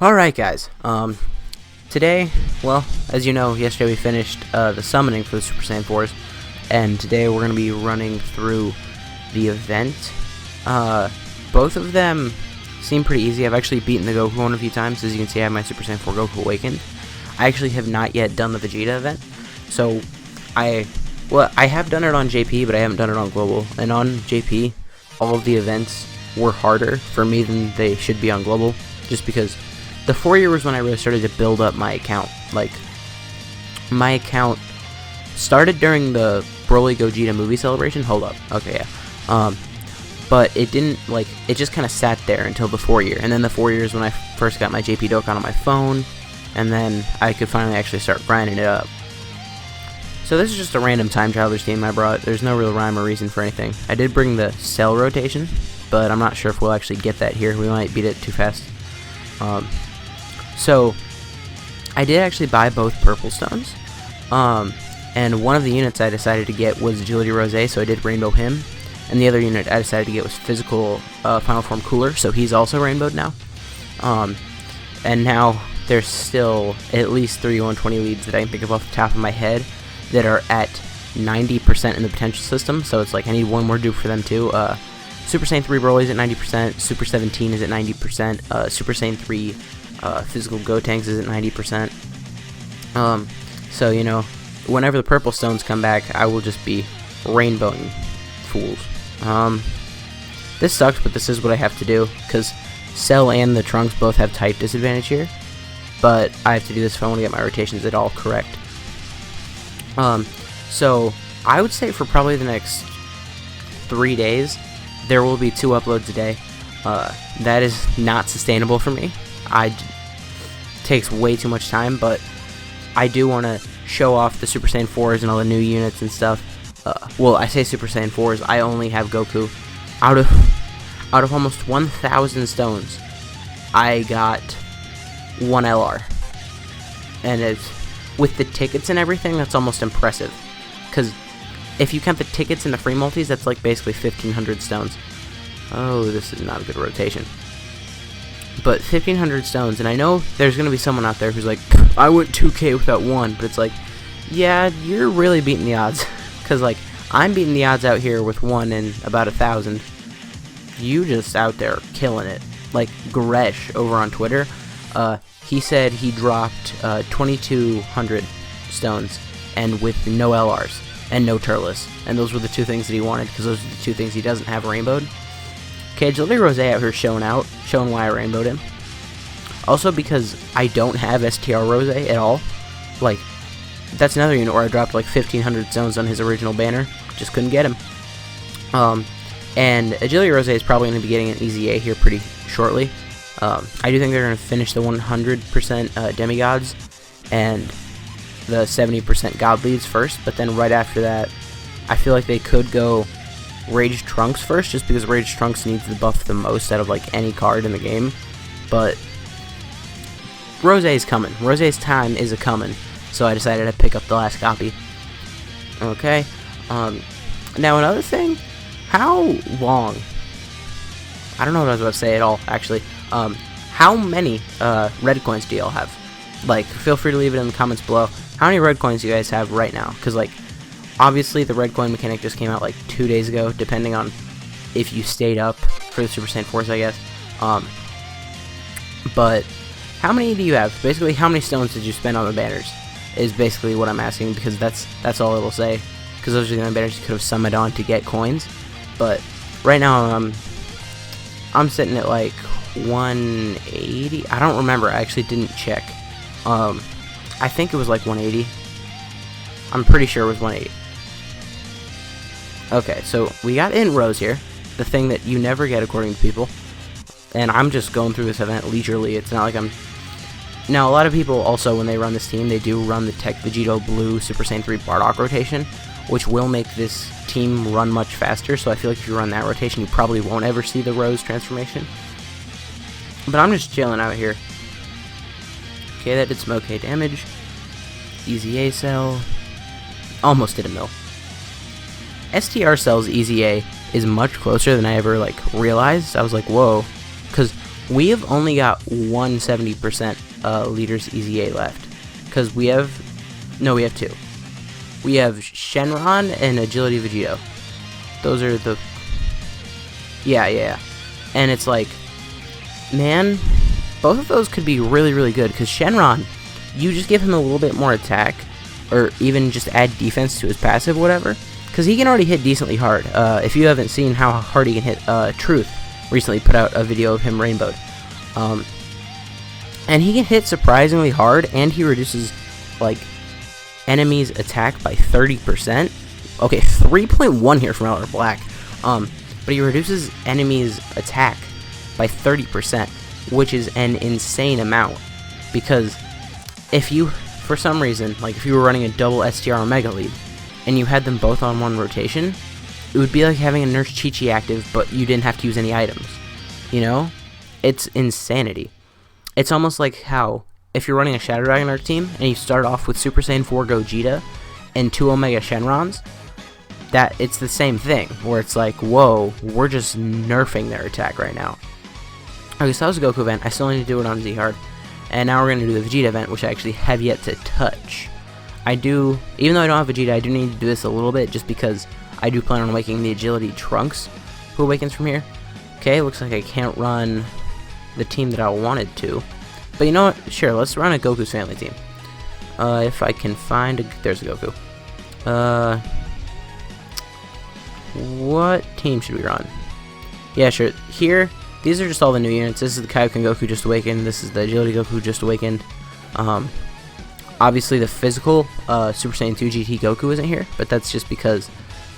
Alright guys, today, well, as you know, yesterday we finished the summoning for the Super Saiyan 4s, and today we're going to be running through the event. Both of them seem pretty easy. I've actually beaten the Goku one a few times. As you can see, I have my Super Saiyan 4 Goku awakened. I actually have not yet done the Vegeta event, so I have done it on JP, but I haven't done it on Global, and on JP, all of the events were harder for me than they should be on Global, just because the 4-year was when I really started to build up my account. Like, my account started during the Broly Gogeta movie celebration. Hold up. Okay, yeah. But it didn't, like, it just kind of sat there until the 4-year. And then the 4 years when I first got my JP Dokkan on my phone. And then I could finally actually start grinding it up. So this is just a random time traveler's team I brought. There's no real rhyme or reason for anything. I did bring the cell rotation, but I'm not sure if we'll actually get that here. We might beat it too fast. So, I did actually buy both purple stones, and one of the units I decided to get was Agility Rose, so I did rainbow him, and the other unit I decided to get was Physical Final Form Cooler, so he's also rainbowed now. And now there's still at least 3 120 leads that I can think of off the top of my head that are at 90% in the potential system, so it's like I need one more dupe for them too. Super Saiyan 3 Broly is at 90%, Super 17 is at 90%, Super Saiyan 3 Physical Gotenks is at 90%. So, you know, whenever the purple stones come back, I will just be rainbowing fools. This sucks, but this is what I have to do, because Cell and the Trunks both have type disadvantage here, but I have to do this if I want to get my rotations at all correct. So, I would say for probably the next 3 days, there will be 2 uploads a day. That is not sustainable for me. Takes way too much time, but I do want to show off the Super Saiyan 4s and all the new units and stuff. Well, I say Super Saiyan 4s, I only have Goku. Out of almost 1,000 stones, I got 1 LR. And with the tickets and everything, that's almost impressive. Because if you count the tickets and the free multis, that's like basically 1,500 stones. Oh, this is not a good rotation. But 1,500 stones, and I know there's going to be someone out there who's like, I went 2K without 1, but it's like, yeah, you're really beating the odds. Because, like, I'm beating the odds out here with 1 in about 1,000. You just out there killing it. Like, Gresh over on Twitter, he said he dropped 2,200 stones, and with no LRs, and no Turles. And those were the 2 things that he wanted, because those are the 2 things he doesn't have rainbowed. Okay, Agility Rose out here showing why I rainbowed him. Also because I don't have STR Rose at all. Like, that's another unit where I dropped like 1,500 stones on his original banner. Just couldn't get him. And Agility Rose is probably going to be getting an easy A here pretty shortly. I do think they're going to finish the 100% demigods and the 70% god leads first, but then right after that, I feel like they could go Rage Trunks first, just because Rage Trunks needs the buff the most out of like any card in the game. But Rose is coming. Rose's time is a-coming, so I decided to pick up the last copy. Okay. Now another thing, how long? I don't know what I was about to say at all, actually. How many red coins do y'all have? Like, feel free to leave it in the comments below. How many red coins do you guys have right now? Because, like, obviously the red coin mechanic just came out like 2 days ago, depending on if you stayed up for the Super Saiyan 4s, I guess. But how many do you have? Basically, how many stones did you spend on the banners is basically what I'm asking, because that's all it'll say. Because those are the only banners you could have summoned on to get coins. But right now, I'm sitting at like 180. I don't remember. I actually didn't check. I think it was like 180. I'm pretty sure it was 180. Okay, so we got Int Rose here, the thing that you never get according to people, and I'm just going through this event leisurely. It's not like I'm... Now, a lot of people also, when they run this team, they do run the Tech Vegeta Blue Super Saiyan 3 Bardock rotation, which will make this team run much faster, so I feel like if you run that rotation, you probably won't ever see the Rose transformation. But I'm just chilling out here. Okay, that did some okay damage. Easy A cell. Almost did a mill. STR Cell's Easy A is much closer than I ever, like, realized. I was like, whoa. Because We have only got 170% leaders EZA left, because we have two. We have Shenron and Agility Vegeta. Those are the yeah. And it's like, man, both of those could be really, really good, because Shenron, you just give him a little bit more attack, or even just add defense to his passive, whatever, because he can already hit decently hard. If you haven't seen how hard he can hit, Truth recently put out a video of him rainbowed. And he can hit surprisingly hard, and he reduces, like, enemies' attack by 30%. Okay, 3.1 here from Elder Black. But he reduces enemies' attack by 30%, which is an insane amount. Because if you, for some reason, like if you were running a double STR Omega lead, and you had them both on one rotation, it would be like having a Nurse Chi-Chi active, but you didn't have to use any items. You know? It's insanity. It's almost like how, if you're running a Shadow Dragon Arc team, and you start off with Super Saiyan 4 Gogeta, and 2 Omega Shenrons, that it's the same thing, where it's like, whoa, we're just nerfing their attack right now. Okay, so that was a Goku event. I still need to do it on Z-Hard. And now we're going to do the Vegeta event, which I actually have yet to touch. Even though I don't have Vegeta, I do need to do this a little bit, just because I do plan on awakening the Agility Trunks, who awakens from here. Okay, looks like I can't run the team that I wanted to. But you know what? Sure, let's run a Goku's family team. If I can find there's a Goku. What team should we run? Yeah, sure. Here, these are just all the new units. This is the Kaioken Goku just awakened. This is the Agility Goku just awakened. Obviously, the physical Super Saiyan 2 GT Goku isn't here, but that's just because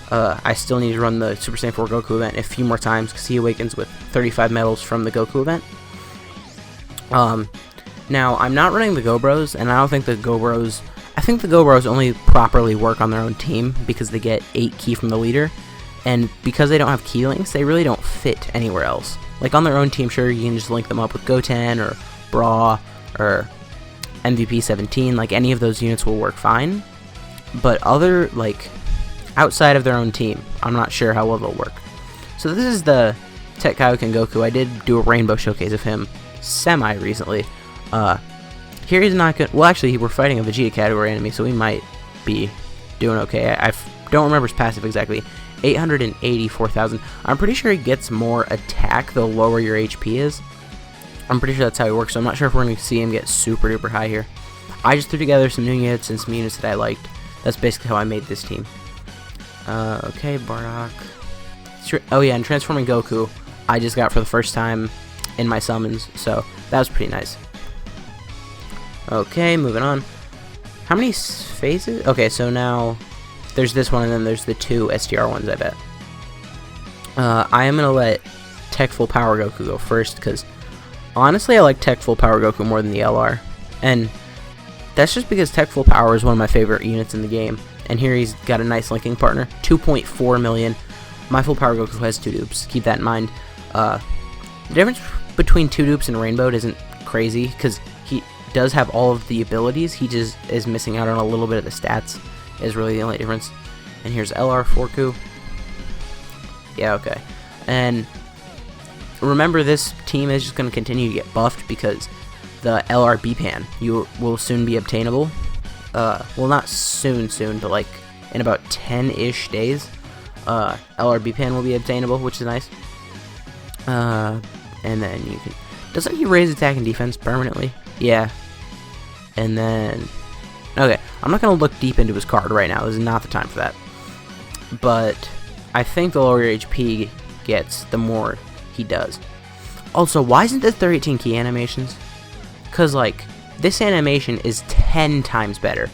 I still need to run the Super Saiyan 4 Goku event a few more times, because he awakens with 35 medals from the Goku event. Now, I'm not running the Gobros, and I don't think the Gobros... I think the Gobros only properly work on their own team, because they get 8 ki from the leader, and because they don't have key links, they really don't fit anywhere else. Like, on their own team, sure, you can just link them up with Goten, or Bra, or MVP 17, like, any of those units will work fine, but outside of their own team, I'm not sure how well they'll work. So this is the Tech Kaioken Goku. I did do a rainbow showcase of him semi-recently. Here he's not good. Well, actually, we're fighting a Vegeta category enemy, so we might be doing okay. I don't remember his passive exactly. 884,000. I'm pretty sure he gets more attack the lower your HP is. I'm pretty sure that's how he works, so I'm not sure if we're going to see him get super duper high here. I just threw together some new units and some units that I liked. That's basically how I made this team. Okay, Bardock. Oh yeah, and transforming Goku, I just got for the first time in my summons, so that was pretty nice. Okay, moving on. How many phases? Okay, so now there's this one, and then there's the 2 STR ones, I bet. I am going to let Tech Full Power Goku go first, because honestly, I like Tech Full Power Goku more than the LR. And that's just because Tech Full Power is one of my favorite units in the game. And here he's got a nice linking partner. 2.4 million. My Full Power Goku has 2 dupes. Keep that in mind. The difference between 2 dupes and Rainbowed isn't crazy, because he does have all of the abilities. He just is missing out on a little bit of the stats, is really the only difference. And here's LR Forku. Yeah, okay. And remember, this team is just going to continue to get buffed, because the LR B-Pan will soon be obtainable. Well, not soon, but like in about 10-ish days, LR B-Pan will be obtainable, which is nice. And then you can... Doesn't he raise attack and defense permanently? Yeah. And then... Okay, I'm not going to look deep into his card right now. This is not the time for that. But I think the lower your HP gets, the more he does. Also, why isn't this 18 key animations? Because, like, this animation is 10 times better,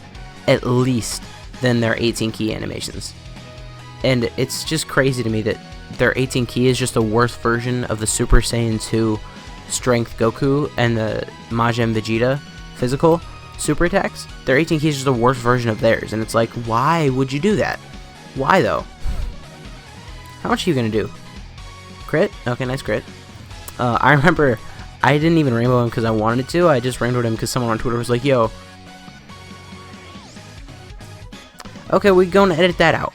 at least, than their 18 key animations. And it's just crazy to me that their 18 key is just a worse version of the Super Saiyan 2 Strength Goku and the Majin Vegeta physical super attacks. Their 18 key is just a worse version of theirs, and it's like, why would you do that? Why, though? How much are you going to do? Crit? Okay, nice crit. I remember I didn't even rainbow him because I wanted to. I just rainbowed him because someone on Twitter was like, yo. Okay, we're going to edit that out.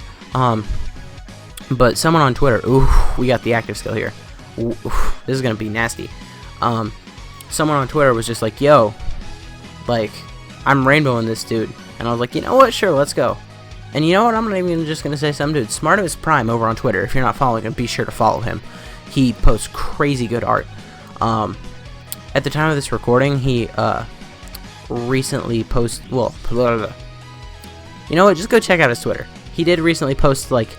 But someone on Twitter, ooh, we got the active skill here. Ooh, this is going to be nasty. Someone on Twitter was just like, yo, like, I'm rainbowing this dude. And I was like, you know what, sure, let's go. And you know what, I'm not even just going to say some dude. Smartimus Prime over on Twitter, if you're not following him, be sure to follow him. He posts crazy good art. At the time of this recording, he recently posted, well, you know what, just go check out his Twitter. He did recently post, like,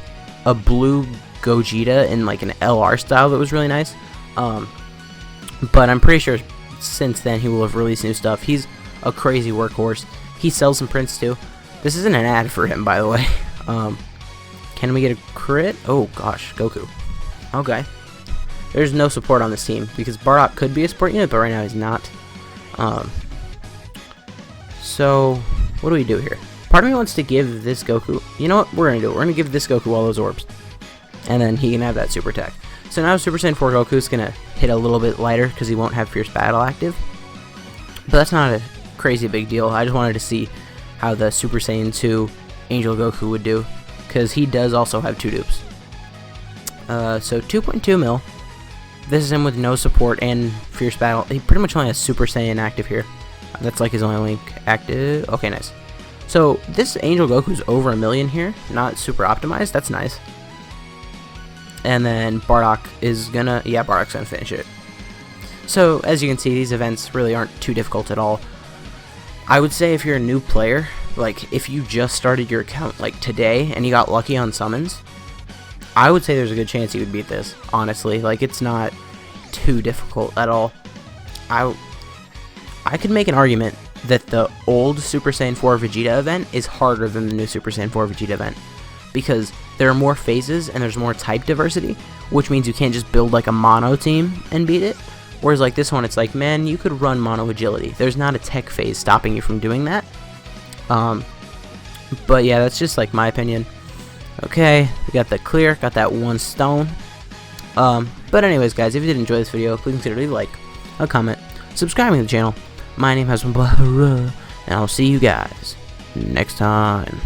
a blue Gogeta in, like, an LR style that was really nice. But I'm pretty sure since then he will have released new stuff. He's a crazy workhorse. He sells some prints too. This isn't an ad for him, by the way. Can we get a crit? Oh gosh, Goku. Okay. There's no support on this team because Bardock could be a support unit, but right now he's not. So what do we do here? Part of me wants to give this Goku. You know what we're gonna do? We're gonna give this Goku all those orbs, and then he can have that super attack. So now Super Saiyan 4 Goku is gonna hit a little bit lighter because he won't have Fierce Battle active. But that's not a crazy big deal. I just wanted to see how the Super Saiyan 2 Angel Goku would do, because he does also have 2 dupes. So 2.2 mil. This is him with no support and Fierce Battle. He pretty much only has Super Saiyan active here. That's like his only link active. Okay, nice. So this Angel Goku's over 1 million here, not super optimized. That's nice. And then Bardock is gonna, yeah, Bardock's gonna finish it. So as you can see, these events really aren't too difficult at all. I would say if you're a new player, like if you just started your account like today and you got lucky on summons, I would say there's a good chance you would beat this, honestly. Like, it's not too difficult at all. I could make an argument that the old Super Saiyan 4 Vegeta event is harder than the new Super Saiyan 4 Vegeta event, because there are more phases and there's more type diversity, which means you can't just build like a mono team and beat it. Whereas like this one, it's like, man, you could run mono agility. There's not a tech phase stopping you from doing that. But yeah, that's just like my opinion. Okay, we got the clear, got that 1 stone. But anyways, guys, if you did enjoy this video, please consider leaving a like, a comment, subscribing to the channel. My name has been Blah, and I'll see you guys next time.